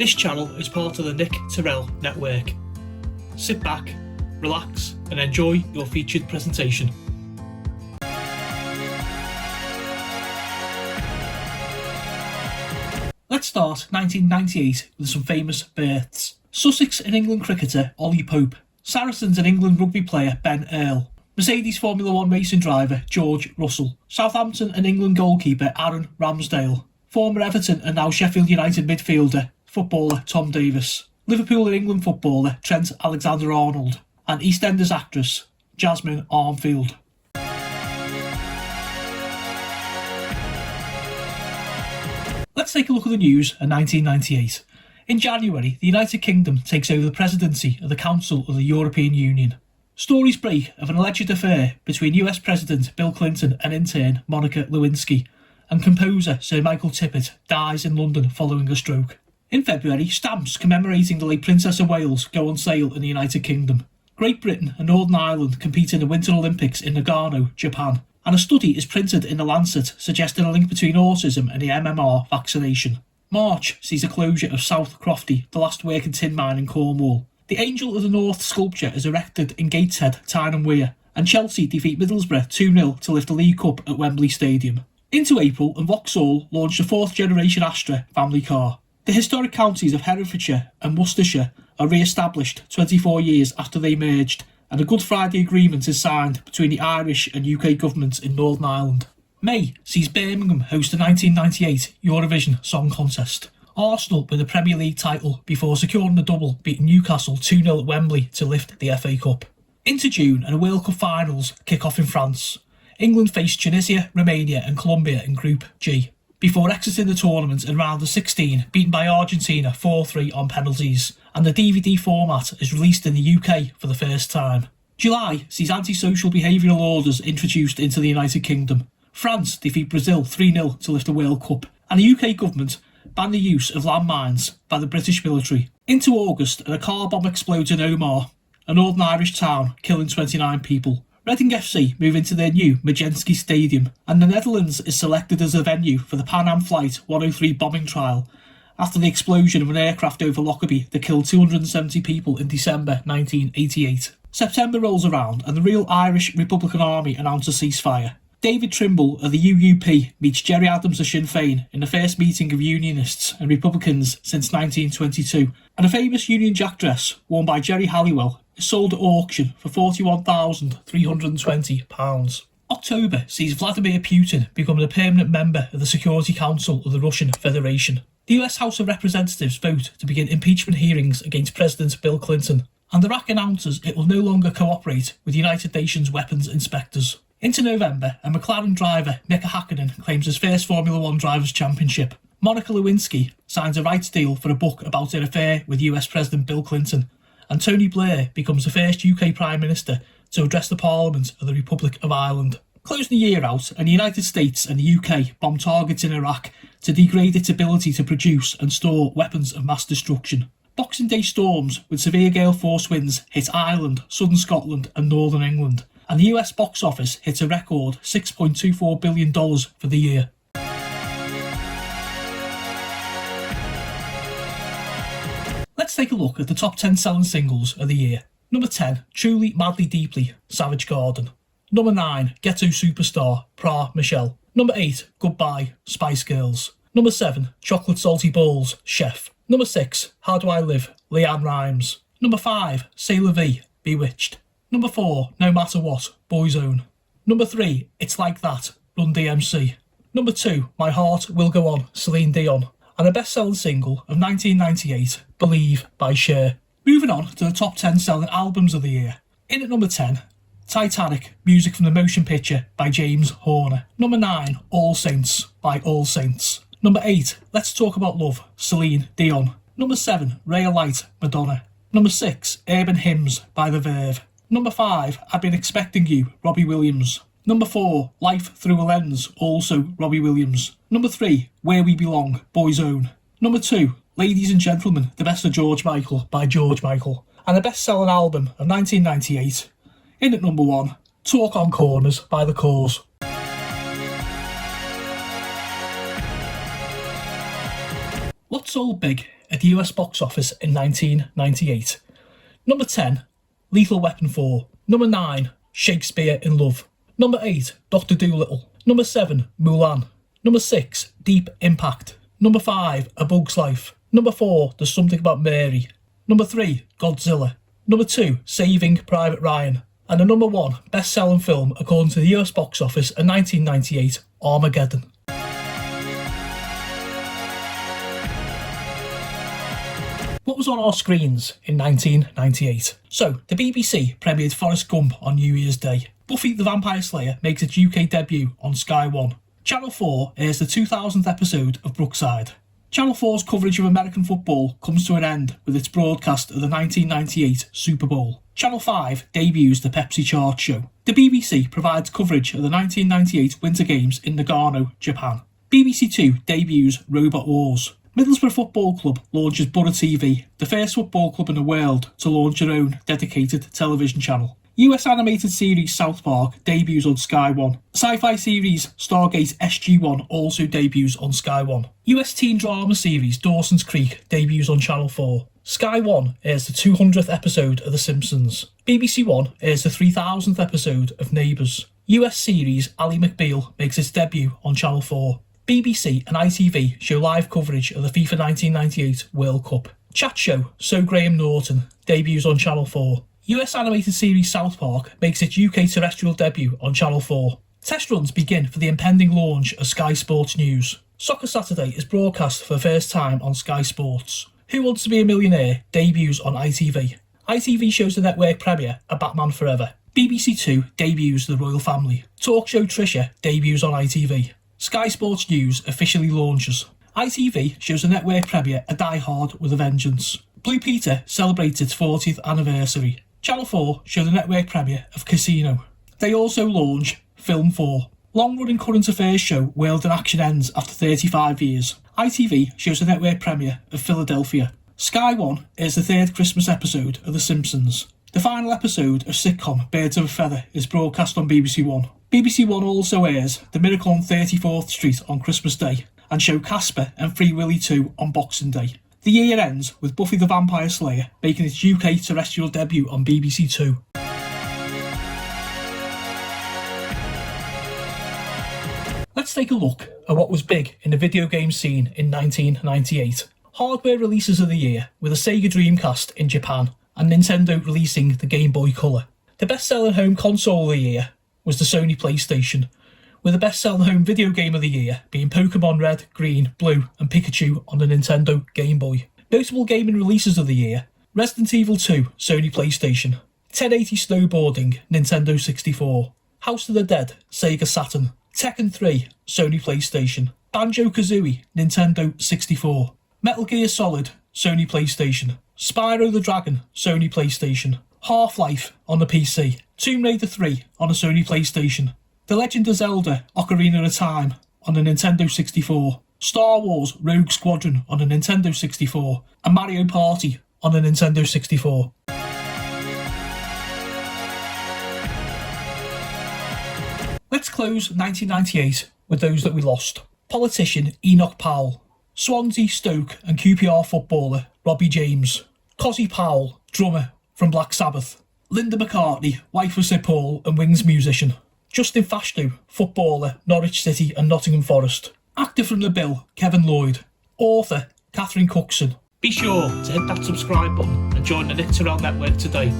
This channel is part of the Nick Terrell Network. Sit back, relax and enjoy your featured presentation. Let's start 1998 with some famous births. Sussex and England cricketer Ollie Pope, Saracens and England rugby player Ben Earl, Mercedes Formula 1 racing driver George Russell, Southampton and England goalkeeper Aaron Ramsdale, former Everton and now Sheffield United midfielder, footballer Tom Davis, Liverpool and England footballer Trent Alexander-Arnold, and EastEnders actress Jasmine Armfield. Let's take a look at the news in 1998. In January, the United Kingdom takes over the presidency of the Council of the European Union. Stories break of an alleged affair between US President Bill Clinton and intern Monica Lewinsky, and composer Sir Michael Tippett dies in London following a stroke. In February, stamps commemorating the late Princess of Wales go on sale in the United Kingdom. Great Britain and Northern Ireland compete in the Winter Olympics in Nagano, Japan, and a study is printed in The Lancet suggesting a link between autism and the MMR vaccination. March sees the closure of South Crofty, the last working tin mine in Cornwall. The Angel of the North sculpture is erected in Gateshead, Tyne and Wear, and Chelsea defeat Middlesbrough 2-0 to lift the League Cup at Wembley Stadium. Into April, and Vauxhall launched the 4th generation Astra family car. The historic counties of Herefordshire and Worcestershire are re-established 24 years after they merged, and a Good Friday Agreement is signed between the Irish and UK governments in Northern Ireland. May sees Birmingham host the 1998 Eurovision Song Contest. Arsenal win the Premier League title before securing the double, beating Newcastle 2-0 at Wembley to lift the FA Cup. Into June and the World Cup finals kick off in France. England face Tunisia, Romania and Colombia in Group G, before exiting the tournament in round of 16, beaten by Argentina 4-3 on penalties, and the DVD format is released in the UK for the first time. July sees antisocial behavioural orders introduced into the United Kingdom. France defeat Brazil 3-0 to lift the World Cup, and the UK government banned the use of landmines by the British military. Into August, and a car bomb explodes in Omagh, a Northern Irish town, killing 29 people. Reading FC move into their new Majenski Stadium, and the Netherlands is selected as a venue for the Pan Am Flight 103 bombing trial after the explosion of an aircraft over Lockerbie that killed 270 people in December 1988. September rolls around and the Real Irish Republican Army announce a ceasefire. David Trimble of the UUP meets Gerry Adams of Sinn Féin in the first meeting of Unionists and Republicans since 1922, and a famous Union Jack dress worn by Jerry Halliwell is sold at auction for £41,320. October sees Vladimir Putin becoming a permanent member of the Security Council of the Russian Federation. The US House of Representatives vote to begin impeachment hearings against President Bill Clinton, and Iraq announces it will no longer cooperate with the United Nations weapons inspectors. Into November, a McLaren driver, Mika Hakkinen, claims his first Formula 1 Drivers' Championship. Monica Lewinsky signs a rights deal for a book about her affair with US President Bill Clinton, and Tony Blair becomes the first UK Prime Minister to address the Parliament of the Republic of Ireland. Closing the year out, and the United States and the UK bomb targets in Iraq to degrade its ability to produce and store weapons of mass destruction. Boxing Day storms with severe gale force winds hit Ireland, southern Scotland and northern England, and the US box office hits a record $6.24 billion for the year. Let's take a look at the top 10 selling singles of the year. Number 10, Truly Madly Deeply, Savage Garden. Number 9, Ghetto Superstar, Pra Michelle. Number 8, Goodbye, Spice Girls. Number 7, Chocolate Salty Balls, Chef. Number 6, How Do I Live, Leanne Rimes. Number 5, Sailor V, Bewitched. Number 4, No Matter What, Boyzone. Number 3, It's Like That, Run DMC. Number 2, My Heart Will Go On, Celine Dion. And a best-selling single of 1998, Believe by Cher. Moving on to the top 10 selling albums of the year. In at number 10, Titanic, music from the motion picture by James Horner. Number 9, All Saints by All Saints. Number 8, Let's Talk About Love, Celine Dion. Number 7, Ray of Light, Madonna. Number 6, Urban Hymns by The Verve. Number 5, I've Been Expecting You, Robbie Williams. Number 4, Life Through a Lens, also Robbie Williams. Number 3, Where We Belong, Boyzone. Number 2, Ladies and Gentlemen, The Best of George Michael by George Michael. And the best-selling album of 1998. In at number 1, Talk on Corners by The Cause. What sold big at the US box office in 1998. Number 10, Lethal Weapon 4. Number 9, Shakespeare in Love. Number 8, Dr. Dolittle. Number 7, Mulan. Number 6, Deep Impact. Number 5, A Bug's Life. Number 4, There's Something About Mary. Number 3, Godzilla. Number 2, Saving Private Ryan. And the number 1 best-selling film according to the US box office in 1998, Armageddon. What was on our screens in 1998? So, the BBC premiered Forrest Gump on New Year's Day. Buffy the Vampire Slayer makes its UK debut on Sky 1. Channel 4 airs the 2000th episode of Brookside. Channel 4's coverage of American football comes to an end with its broadcast of the 1998 Super Bowl. Channel 5 debuts the Pepsi Chart Show. The BBC provides coverage of the 1998 Winter Games in Nagano, Japan. BBC Two debuts Robot Wars. Middlesbrough Football Club launches Borough TV, the first football club in the world to launch their own dedicated television channel. US animated series South Park debuts on Sky 1. Sci-fi series Stargate SG-1 also debuts on Sky 1. US teen drama series Dawson's Creek debuts on Channel 4. Sky 1 airs the 200th episode of The Simpsons. BBC One airs the 3000th episode of Neighbours. US series Ally McBeal makes its debut on Channel 4. BBC and ITV show live coverage of the FIFA 1998 World Cup. Chat show So Graham Norton debuts on Channel 4. US animated series South Park makes its UK terrestrial debut on Channel 4. Test runs begin for the impending launch of Sky Sports News. Soccer Saturday is broadcast for the first time on Sky Sports. Who Wants to Be a Millionaire debuts on ITV. ITV shows the network premiere A Batman Forever. BBC Two debuts The Royal Family. Talk show Trisha debuts on ITV. Sky Sports News officially launches. ITV shows the network premiere A Die Hard with a Vengeance. Blue Peter celebrates its 40th anniversary. Channel 4 show the network premiere of Casino. They also launch Film 4. Long-running current affairs show World in Action ends after 35 years. ITV shows the network premiere of Philadelphia. Sky 1 airs the third Christmas episode of The Simpsons. The final episode of sitcom Birds of a Feather is broadcast on BBC One. BBC One also airs The Miracle on 34th Street on Christmas Day and show Casper and Free Willy 2 on Boxing Day. The year ends with Buffy the Vampire Slayer making its UK terrestrial debut on BBC Two. Let's take a look at what was big in the video game scene in 1998. Hardware releases of the year with a Sega Dreamcast in Japan and Nintendo releasing the Game Boy Color. The best-selling home console of the year was the Sony PlayStation, with the best-selling home video game of the year being Pokemon Red, Green, Blue and Pikachu on the Nintendo Game Boy. Notable gaming releases of the year: Resident Evil 2, Sony PlayStation; 1080 Snowboarding, Nintendo 64; House of the Dead, Sega Saturn; Tekken 3, Sony PlayStation; Banjo-Kazooie, Nintendo 64; Metal Gear Solid, Sony PlayStation; Spyro the Dragon, Sony PlayStation; Half-Life on the PC; Tomb Raider 3 on the Sony PlayStation; The Legend of Zelda Ocarina of Time on the Nintendo 64, Star Wars Rogue Squadron on the Nintendo 64, and Mario Party on the Nintendo 64. Let's close 1998 with those that we lost. Politician Enoch Powell, Swansea, Stoke and QPR footballer Robbie James, Cozzy Powell, drummer from Black Sabbath, Linda McCartney, wife of Sir Paul and Wings musician, Justin Fashanu, footballer, Norwich City and Nottingham Forest, actor from The Bill, Kevin Lloyd, author, Catherine Cookson. Be sure to hit that subscribe button and join the Nick Terrell Network today.